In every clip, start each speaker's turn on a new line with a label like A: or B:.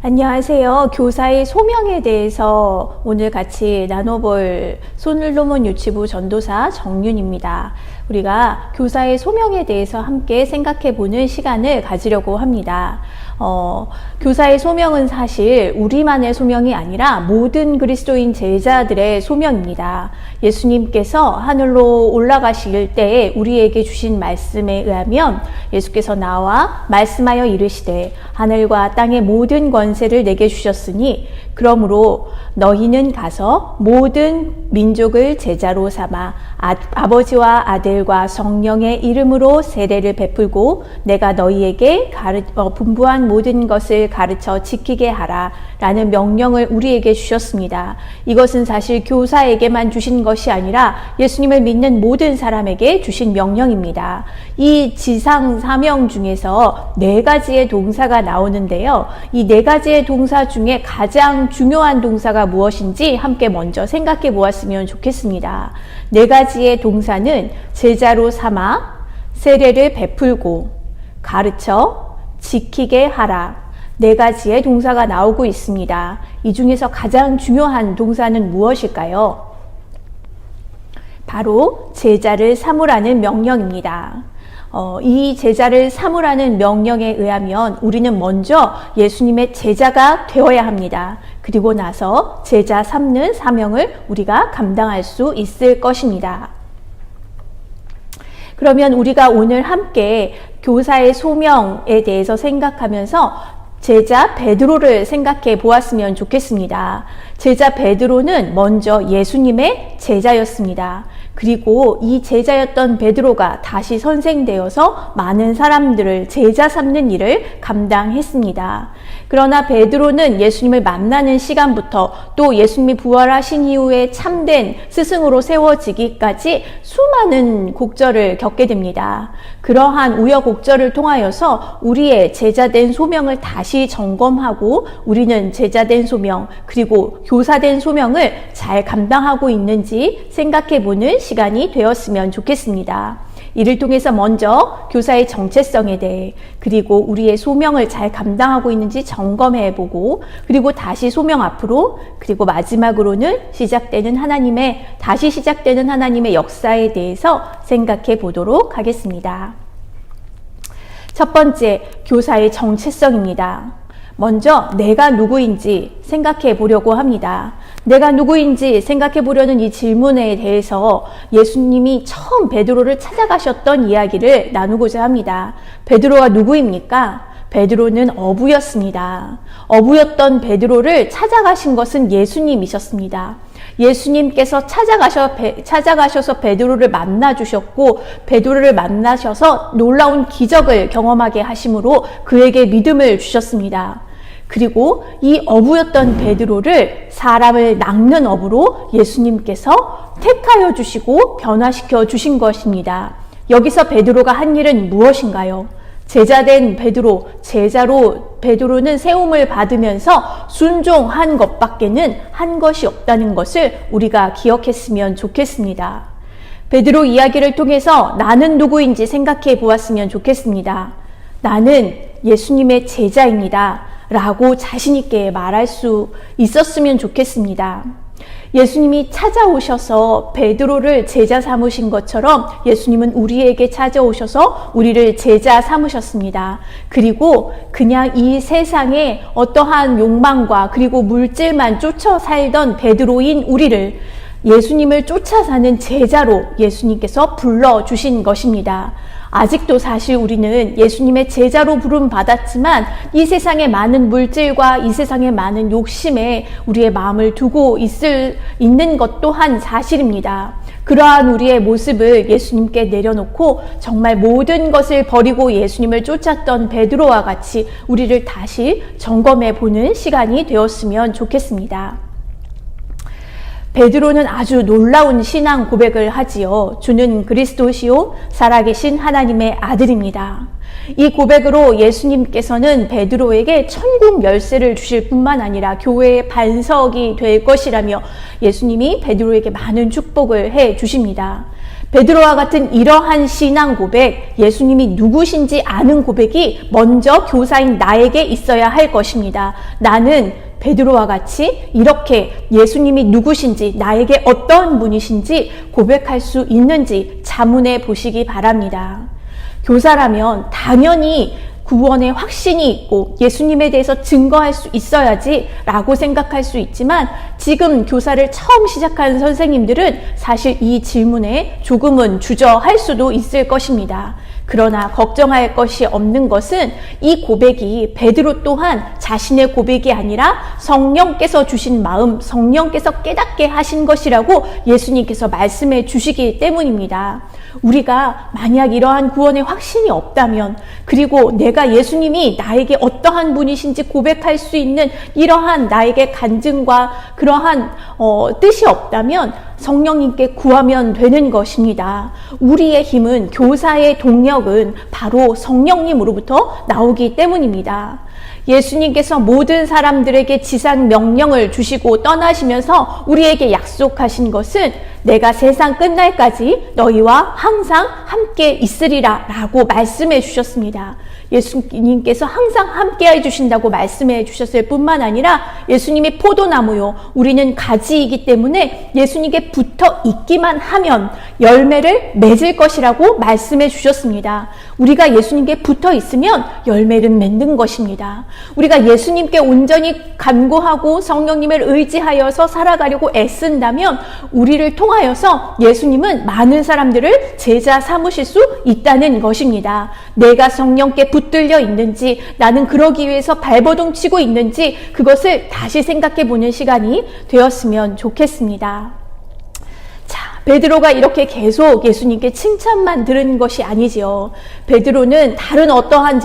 A: 안녕하세요. 교사의 소명에 대해서 오늘 같이 나눠볼 솔로몬 유치부 전도사 정윤입니다. 우리가 교사의 소명에 대해서 함께 생각해보는 시간을 가지려고 합니다. 교사의 소명은 사실 우리만의 소명이 아니라 모든 그리스도인 제자들의 소명입니다. 예수님께서 하늘로 올라가실 때에 우리에게 주신 말씀에 의하면 예수께서 나와 말씀하여 이르시되 하늘과 땅의 모든 권세를 내게 주셨으니 그러므로 너희는 가서 모든 민족을 제자로 삼아 아버지와 아들과 성령의 이름으로 세례를 베풀고 내가 너희에게 분부한 모든 것을 가르쳐 지키게 하라 라는 명령을 우리에게 주셨습니다. 이것은 사실 교사에게만 주신 것이 아니라 예수님을 믿는 모든 사람에게 주신 명령입니다. 이 지상 사명 중에서 4가지의 동사가 나오는데요. 이 4가지의 동사 중에 가장 중요한 동사가 무엇인지 함께 먼저 생각해 보았으면 좋겠습니다. 4가지의 동사는 제자로 삼아, 세례를 베풀고, 가르쳐, 지키게 하라. 4가지의 동사가 나오고 있습니다. 이 중에서 가장 중요한 동사는 무엇일까요? 바로 제자를 삼으라는 명령입니다. 이 제자를 삼으라는 명령에 의하면 우리는 먼저 예수님의 제자가 되어야 합니다. 그리고 나서 제자 삼는 사명을 우리가 감당할 수 있을 것입니다. 그러면 우리가 오늘 함께 교사의 소명에 대해서 생각하면서 제자 베드로를 생각해 보았으면 좋겠습니다. 제자 베드로는 먼저 예수님의 제자였습니다. 그리고 이 제자였던 베드로가 다시 선생되어서 많은 사람들을 제자 삼는 일을 감당했습니다. 그러나 베드로는 예수님을 만나는 시간부터 또 예수님이 부활하신 이후에 참된 스승으로 세워지기까지 수많은 곡절을 겪게 됩니다. 그러한 우여곡절을 통하여서 우리의 제자된 소명을 다시 점검하고 우리는 제자된 소명 그리고 교사된 소명을 잘 감당하고 있는지 생각해보는 시간이 되었으면 좋겠습니다. 이를 통해서 먼저 교사의 정체성에 대해 그리고 우리의 소명을 잘 감당하고 있는지 점검해보고 그리고 다시 소명 앞으로 그리고 마지막으로는 다시 시작되는 하나님의 역사에 대해서 생각해 보도록 하겠습니다. 첫 번째, 교사의 정체성입니다. 먼저 내가 누구인지 생각해 보려고 합니다. 내가 누구인지 생각해 보려는 이 질문에 대해서 예수님이 처음 베드로를 찾아가셨던 이야기를 나누고자 합니다. 베드로가 누구입니까? 베드로는 어부였습니다. 어부였던 베드로를 찾아가신 것은 예수님이셨습니다. 예수님께서 찾아가셔서 베드로를 만나주셨고 베드로를 만나셔서 놀라운 기적을 경험하게 하심으로 그에게 믿음을 주셨습니다. 그리고 이 어부였던 베드로를 사람을 낚는 어부로 예수님께서 택하여 주시고 변화시켜 주신 것입니다. 여기서 베드로가 한 일은 무엇인가요? 제자된 베드로, 제자로 베드로는 세움을 받으면서 순종한 것밖에는 한 것이 없다는 것을 우리가 기억했으면 좋겠습니다. 베드로 이야기를 통해서 나는 누구인지 생각해 보았으면 좋겠습니다. 나는 예수님의 제자입니다. 라고 자신 있게 말할 수 있었으면 좋겠습니다. 예수님이 찾아오셔서 베드로를 제자 삼으신 것처럼 예수님은 우리에게 찾아오셔서 우리를 제자 삼으셨습니다. 그리고 그냥 이 세상에 어떠한 욕망과 그리고 물질만 쫓아 살던 베드로인 우리를 예수님을 쫓아 사는 제자로 예수님께서 불러주신 것입니다. 아직도 사실 우리는 예수님의 제자로 부름 받았지만 이 세상의 많은 물질과 이 세상의 많은 욕심에 우리의 마음을 두고 있는 것 또한 사실입니다. 그러한 우리의 모습을 예수님께 내려놓고 정말 모든 것을 버리고 예수님을 쫓았던 베드로와 같이 우리를 다시 점검해 보는 시간이 되었으면 좋겠습니다. 베드로는 아주 놀라운 신앙 고백을 하지요. 주는 그리스도시요 살아계신 하나님의 아들입니다. 이 고백으로 예수님께서는 베드로에게 천국 열쇠를 주실 뿐만 아니라 교회의 반석이 될 것이라며 예수님이 베드로에게 많은 축복을 해 주십니다. 베드로와 같은 이러한 신앙 고백, 예수님이 누구신지 아는 고백이 먼저 교사인 나에게 있어야 할 것입니다. 나는 베드로와 같이 이렇게 예수님이 누구신지, 나에게 어떤 분이신지 고백할 수 있는지 자문해 보시기 바랍니다. 교사라면 당연히 구원의 확신이 있고 예수님에 대해서 증거할 수 있어야지 라고 생각할 수 있지만, 지금 교사를 처음 시작한 선생님들은 사실 이 질문에 조금은 주저할 수도 있을 것입니다. 그러나 걱정할 것이 없는 것은 이 고백이 베드로 또한 자신의 고백이 아니라 성령께서 주신 마음, 성령께서 깨닫게 하신 것이라고 예수님께서 말씀해 주시기 때문입니다. 우리가 만약 이러한 구원의 확신이 없다면, 그리고 내가 예수님이 나에게 어떠한 분이신지 고백할 수 있는 이러한 나에게 간증과 그러한 뜻이 없다면 성령님께 구하면 되는 것입니다. 우리의 힘은, 교사의 동력은 바로 성령님으로부터 나오기 때문입니다. 예수님께서 모든 사람들에게 지상 명령을 주시고 떠나시면서 우리에게 약속하신 것은 내가 세상 끝날까지 너희와 항상 함께 있으리라 라고 말씀해 주셨습니다. 예수님께서 항상 함께 해주신다고 말씀해 주셨을 뿐만 아니라 예수님이 포도나무요, 우리는 가지이기 때문에 예수님께 붙어 있기만 하면 열매를 맺을 것이라고 말씀해 주셨습니다. 우리가 예수님께 붙어 있으면 열매를 맺는 것입니다. 우리가 예수님께 온전히 간구하고 성령님을 의지하여서 살아가려고 애쓴다면 우리를 통하여서 예수님은 많은 사람들을 제자 삼으실 수 있다는 것입니다. 내가 성령께 붙들려 있는지, 나는 그러기 위해서 발버둥 치고 있는지, 그것을 다시 생각해 보는 시간이 되었으면 좋겠습니다. 베드로가 이렇게 계속 예수님께 칭찬만 들은 것이 아니지요. 베드로는 다른 어떠한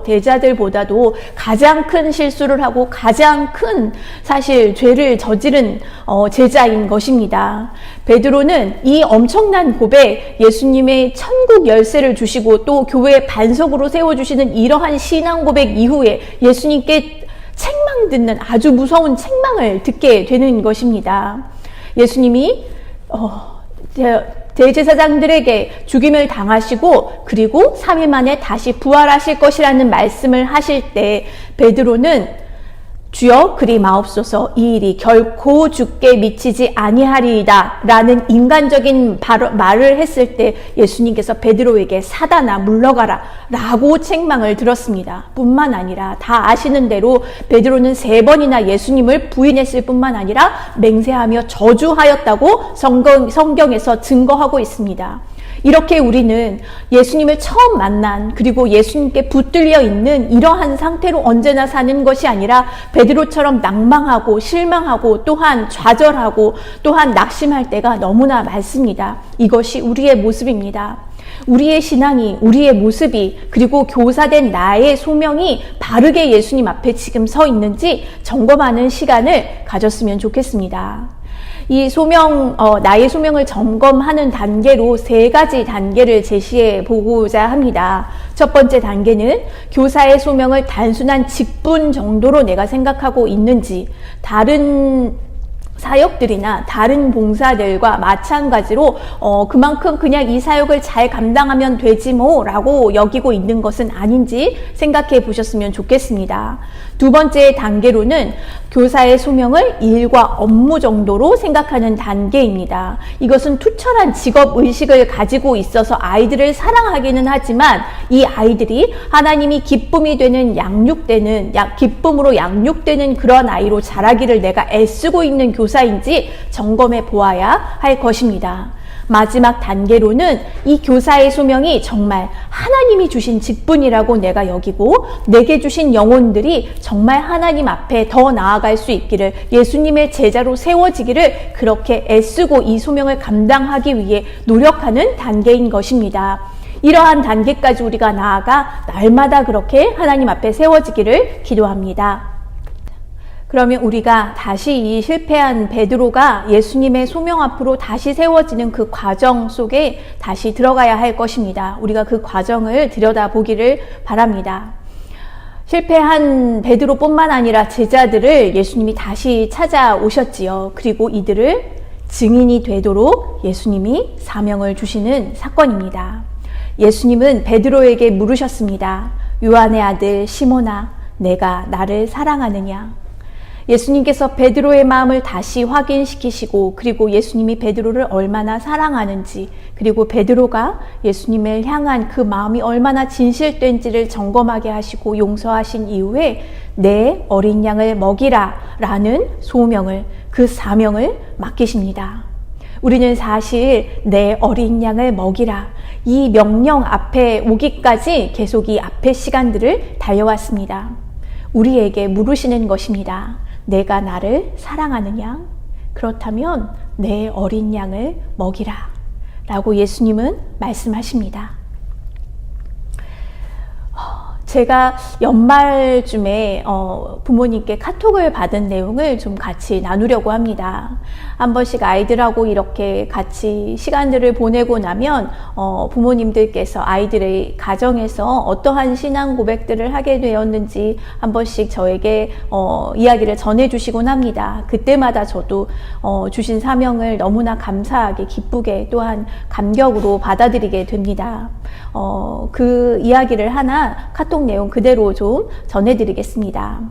A: 제자들보다도 가장 큰 실수를 하고 가장 큰 사실 죄를 저지른 제자인 것입니다. 베드로는 이 엄청난 고백, 예수님의 천국 열쇠를 주시고 또 교회의 반석으로 세워주시는 이러한 신앙 고백 이후에 예수님께 책망 듣는 아주 무서운 책망을 듣게 되는 것입니다. 예수님이 대제사장들에게 죽임을 당하시고 그리고 3일 만에 다시 부활하실 것이라는 말씀을 하실 때 베드로는 주여 그리 마옵소서, 이 일이 결코 주께 미치지 아니하리이다 라는 인간적인 말을 했을 때 예수님께서 베드로에게 사단아 물러가라 라고 책망을 들었습니다. 뿐만 아니라 다 아시는 대로 베드로는 3번이나 예수님을 부인했을 뿐만 아니라 맹세하며 저주하였다고 성경에서 증거하고 있습니다. 이렇게 우리는 예수님을 처음 만난, 그리고 예수님께 붙들려 있는 이러한 상태로 언제나 사는 것이 아니라 베드로처럼 낭망하고 실망하고 또한 좌절하고 또한 낙심할 때가 너무나 많습니다. 이것이 우리의 모습입니다. 우리의 신앙이, 우리의 모습이, 그리고 교사된 나의 소명이 바르게 예수님 앞에 지금 서 있는지 점검하는 시간을 가졌으면 좋겠습니다. 이 나의 소명을 점검하는 단계로 3가지 단계를 제시해 보고자 합니다. 첫 번째 단계는 교사의 소명을 단순한 직분 정도로 내가 생각하고 있는지, 다른 사역들이나 다른 봉사들과 마찬가지로 그만큼 그냥 이 사역을 잘 감당하면 되지 라고 여기고 있는 것은 아닌지 생각해 보셨으면 좋겠습니다. 두 번째 단계로는 교사의 소명을 일과 업무 정도로 생각하는 단계입니다. 이것은 투철한 직업의식을 가지고 있어서 아이들을 사랑하기는 하지만 이 아이들이 하나님이 기쁨이 되는 기쁨으로 양육되는 그런 아이로 자라기를 내가 애쓰고 있는 교사인지 점검해 보아야 할 것입니다. 마지막 단계로는 이 교사의 소명이 정말 하나님이 주신 직분이라고 내가 여기고 내게 주신 영혼들이 정말 하나님 앞에 더 나아갈 수 있기를, 예수님의 제자로 세워지기를 그렇게 애쓰고 이 소명을 감당하기 위해 노력하는 단계인 것입니다. 이러한 단계까지 우리가 나아가 날마다 그렇게 하나님 앞에 세워지기를 기도합니다. 그러면 우리가 다시 이 실패한 베드로가 예수님의 소명 앞으로 다시 세워지는 그 과정 속에 다시 들어가야 할 것입니다. 우리가 그 과정을 들여다보기를 바랍니다. 실패한 베드로뿐만 아니라 제자들을 예수님이 다시 찾아오셨지요. 그리고 이들을 증인이 되도록 예수님이 사명을 주시는 사건입니다. 예수님은 베드로에게 물으셨습니다. 요한의 아들 시몬아, 내가 나를 사랑하느냐? 예수님께서 베드로의 마음을 다시 확인시키시고, 그리고 예수님이 베드로를 얼마나 사랑하는지, 그리고 베드로가 예수님을 향한 그 마음이 얼마나 진실된지를 점검하게 하시고 용서하신 이후에 내 어린 양을 먹이라 라는 소명을, 그 사명을 맡기십니다. 우리는 사실 내 어린 양을 먹이라, 이 명령 앞에 오기까지 계속 이 앞의 시간들을 달려왔습니다. 우리에게 물으시는 것입니다. 내가 나를 사랑하느냐? 그렇다면 내 어린 양을 먹이라 라고 예수님은 말씀하십니다. 제가 연말쯤에 부모님께 카톡을 받은 내용을 좀 같이 나누려고 합니다. 한 번씩 아이들하고 이렇게 같이 시간들을 보내고 나면 부모님들께서 아이들의 가정에서 어떠한 신앙 고백들을 하게 되었는지 한 번씩 저에게 이야기를 전해주시곤 합니다. 그때마다 저도 주신 사명을 너무나 감사하게, 기쁘게, 또한 감격으로 받아들이게 됩니다. 그 이야기를 하나 카톡 내용 그대로 좀 전해드리겠습니다.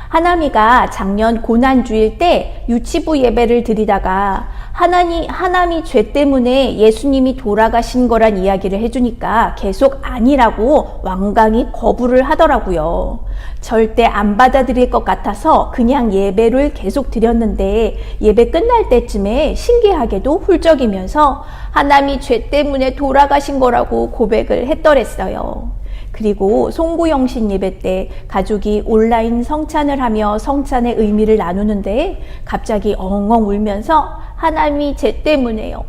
A: 하나미가 작년 고난주일 때 유치부 예배를 드리다가 하나미 죄 때문에 예수님이 돌아가신 거란 이야기를 해주니까 계속 아니라고 완강히 거부를 하더라고요. 절대 안 받아들일 것 같아서 그냥 예배를 계속 드렸는데 예배 끝날 때쯤에 신기하게도 훌쩍이면서 하나미 죄 때문에 돌아가신 거라고 고백을 했더랬어요. 그리고 송구영신 예배 때 가족이 온라인 성찬을 하며 성찬의 의미를 나누는데 갑자기 엉엉 울면서 하나님이 죄 때문에요.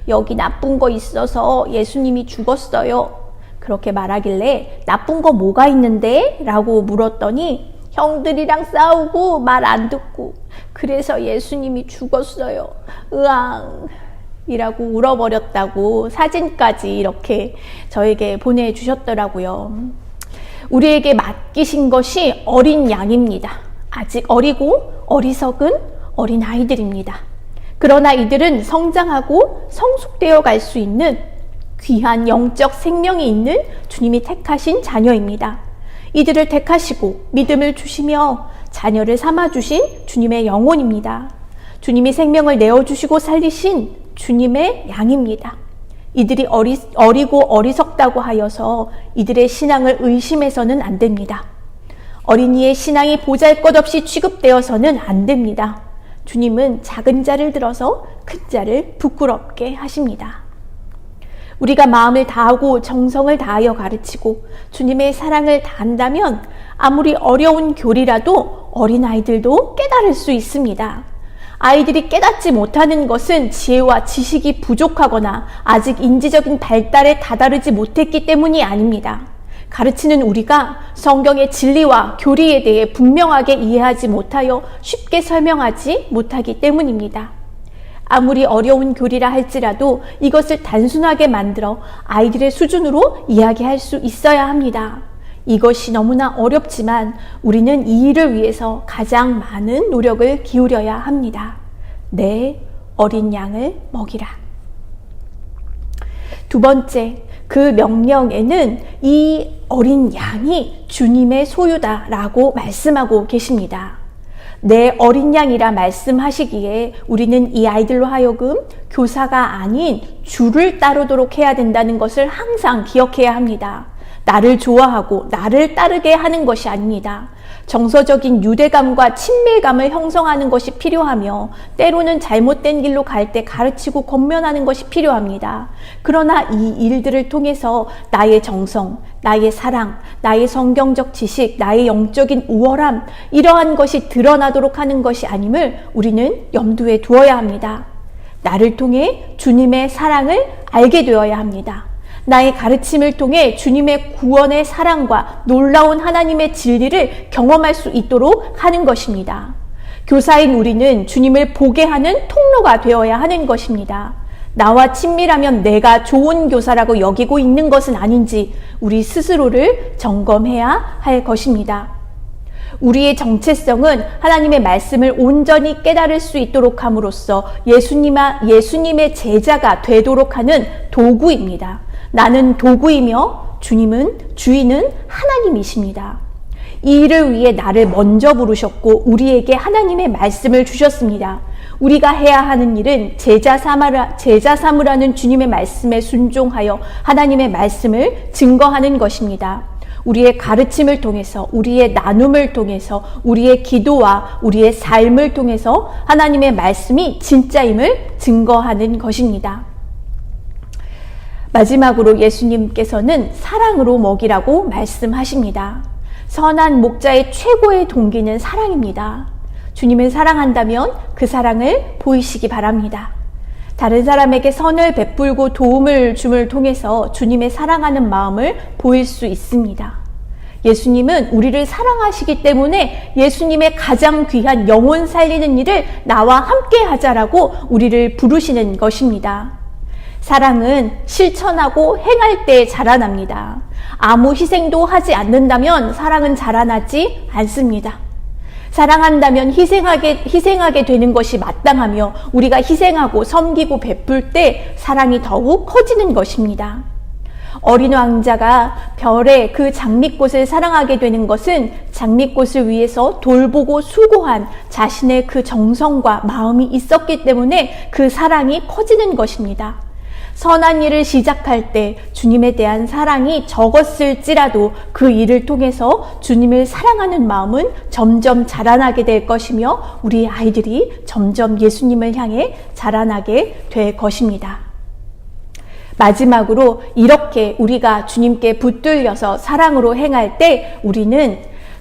A: 여기 나쁜 거 있어서 예수님이 죽었어요. 그렇게 말하길래 나쁜 거 뭐가 있는데? 라고 물었더니 형들이랑 싸우고 말 안 듣고 그래서 예수님이 죽었어요. 으앙. 이라고 울어버렸다고 사진까지 이렇게 저에게 보내주셨더라고요. 우리에게 맡기신 것이 어린 양입니다. 아직 어리고 어리석은 어린 아이들입니다. 그러나 이들은 성장하고 성숙되어 갈 수 있는 귀한 영적 생명이 있는 주님이 택하신 자녀입니다. 이들을 택하시고 믿음을 주시며 자녀를 삼아주신 주님의 영혼입니다. 주님이 생명을 내어주시고 살리신 주님의 양입니다. 이들이 어리고 어리석다고 하여서 이들의 신앙을 의심해서는 안 됩니다. 어린이의 신앙이 보잘것없이 취급되어서는 안 됩니다. 주님은 작은 자를 들어서 큰 자를 부끄럽게 하십니다. 우리가 마음을 다하고 정성을 다하여 가르치고 주님의 사랑을 다한다면 아무리 어려운 교리라도 어린아이들도 깨달을 수 있습니다. 아이들이 깨닫지 못하는 것은 지혜와 지식이 부족하거나 아직 인지적인 발달에 다다르지 못했기 때문이 아닙니다. 가르치는 우리가 성경의 진리와 교리에 대해 분명하게 이해하지 못하여 쉽게 설명하지 못하기 때문입니다. 아무리 어려운 교리라 할지라도 이것을 단순하게 만들어 아이들의 수준으로 이야기할 수 있어야 합니다. 이것이 너무나 어렵지만 우리는 이 일을 위해서 가장 많은 노력을 기울여야 합니다. 내 어린 양을 먹이라. 두 번째, 그 명령에는 이 어린 양이 주님의 소유다라고 말씀하고 계십니다. 내 어린 양이라 말씀하시기에 우리는 이 아이들로 하여금 교사가 아닌 주를 따르도록 해야 된다는 것을 항상 기억해야 합니다. 나를 좋아하고 나를 따르게 하는 것이 아닙니다. 정서적인 유대감과 친밀감을 형성하는 것이 필요하며 때로는 잘못된 길로 갈 때 가르치고 권면하는 것이 필요합니다. 그러나 이 일들을 통해서 나의 정성, 나의 사랑, 나의 성경적 지식, 나의 영적인 우월함 이러한 것이 드러나도록 하는 것이 아님을 우리는 염두에 두어야 합니다. 나를 통해 주님의 사랑을 알게 되어야 합니다. 나의 가르침을 통해 주님의 구원의 사랑과 놀라운 하나님의 진리를 경험할 수 있도록 하는 것입니다. 교사인 우리는 주님을 보게 하는 통로가 되어야 하는 것입니다. 나와 친밀하면 내가 좋은 교사라고 여기고 있는 것은 아닌지 우리 스스로를 점검해야 할 것입니다. 우리의 정체성은 하나님의 말씀을 온전히 깨달을 수 있도록 함으로써 예수님의 제자가 되도록 하는 도구입니다. 나는 도구이며 주인은 하나님이십니다. 이 일을 위해 나를 먼저 부르셨고 우리에게 하나님의 말씀을 주셨습니다. 우리가 해야 하는 일은 제자 삼으라는 주님의 말씀에 순종하여 하나님의 말씀을 증거하는 것입니다. 우리의 가르침을 통해서, 우리의 나눔을 통해서, 우리의 기도와 우리의 삶을 통해서 하나님의 말씀이 진짜임을 증거하는 것입니다. 마지막으로 예수님께서는 사랑으로 먹이라고 말씀하십니다. 선한 목자의 최고의 동기는 사랑입니다. 주님을 사랑한다면 그 사랑을 보이시기 바랍니다. 다른 사람에게 선을 베풀고 도움을 줌을 통해서 주님의 사랑하는 마음을 보일 수 있습니다. 예수님은 우리를 사랑하시기 때문에 예수님의 가장 귀한 영혼 살리는 일을 나와 함께 하자라고 우리를 부르시는 것입니다. 사랑은 실천하고 행할 때 자라납니다. 아무 희생도 하지 않는다면 사랑은 자라나지 않습니다. 사랑한다면 희생하게 되는 것이 마땅하며 우리가 희생하고 섬기고 베풀 때 사랑이 더욱 커지는 것입니다. 어린 왕자가 별의 그 장미꽃을 사랑하게 되는 것은 장미꽃을 위해서 돌보고 수고한 자신의 그 정성과 마음이 있었기 때문에 그 사랑이 커지는 것입니다. 선한 일을 시작할 때 주님에 대한 사랑이 적었을지라도 그 일을 통해서 주님을 사랑하는 마음은 점점 자라나게 될 것이며 우리 아이들이 점점 예수님을 향해 자라나게 될 것입니다. 마지막으로 이렇게 우리가 주님께 붙들려서 사랑으로 행할 때 우리는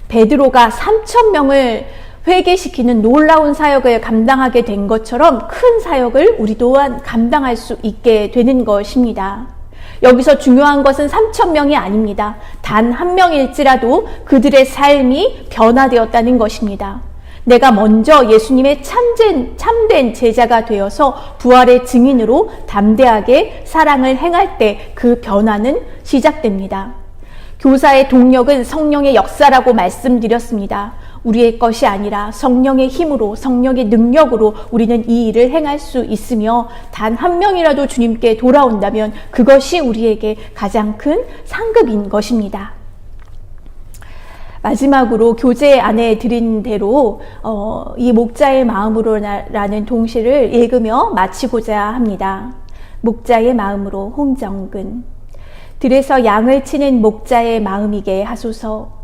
A: 베드로가 3,000명을 회개시키는 놀라운 사역을 감당하게 된 것처럼 큰 사역을 우리 또한 감당할 수 있게 되는 것입니다. 여기서 중요한 것은 3,000명이 아닙니다. 단 한 명일지라도 그들의 삶이 변화되었다는 것입니다. 내가 먼저 예수님의 참된 제자가 되어서 부활의 증인으로 담대하게 사랑을 행할 때 그 변화는 시작됩니다. 교사의 동력은 성령의 역사라고 말씀드렸습니다. 우리의 것이 아니라 성령의 힘으로, 성령의 능력으로 우리는 이 일을 행할 수 있으며 단 한 명이라도 주님께 돌아온다면 그것이 우리에게 가장 큰 상급인 것입니다. 마지막으로 교재 안에 드린 대로 이 목자의 마음으로라는 동시를 읽으며 마치고자 합니다. 목자의 마음으로 홍정근. 들에서 양을 치는 목자의 마음이게 하소서.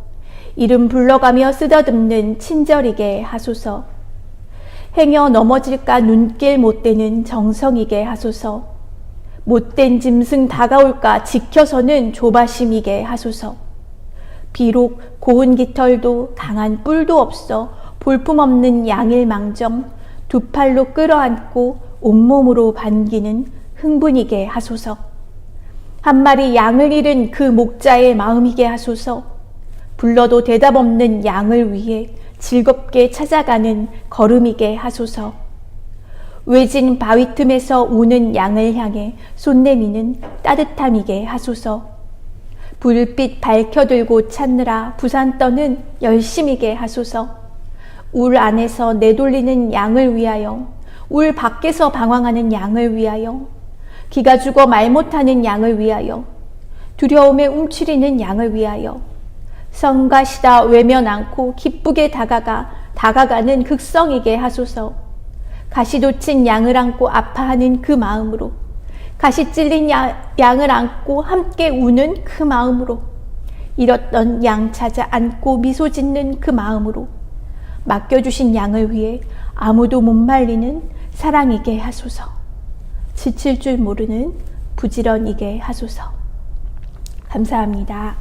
A: 이름 불러가며 쓰다듬는 친절이게 하소서. 행여 넘어질까 눈길 못대는 정성이게 하소서. 못된 짐승 다가올까 지켜서는 조바심이게 하소서. 비록 고운 깃털도 강한 뿔도 없어 볼품없는 양일망정 두 팔로 끌어안고 온몸으로 반기는 흥분이게 하소서. 한 마리 양을 잃은 그 목자의 마음이게 하소서. 불러도 대답 없는 양을 위해 즐겁게 찾아가는 걸음이게 하소서. 외진 바위 틈에서 우는 양을 향해 손 내미는 따뜻함이게 하소서. 불빛 밝혀들고 찾느라 부산 떠는 열심이게 하소서. 울 안에서 내돌리는 양을 위하여, 울 밖에서 방황하는 양을 위하여, 기가 죽어 말 못하는 양을 위하여, 두려움에 움츠리는 양을 위하여, 성가시다 외면 않고 기쁘게 다가가는 극성이게 하소서. 가시 돋친 양을 안고 아파하는 그 마음으로, 가시 찔린 양을 안고 함께 우는 그 마음으로, 잃었던 양 찾아 안고 미소 짓는 그 마음으로, 맡겨주신 양을 위해 아무도 못 말리는 사랑이게 하소서. 지칠 줄 모르는 부지런이게 하소서. 감사합니다.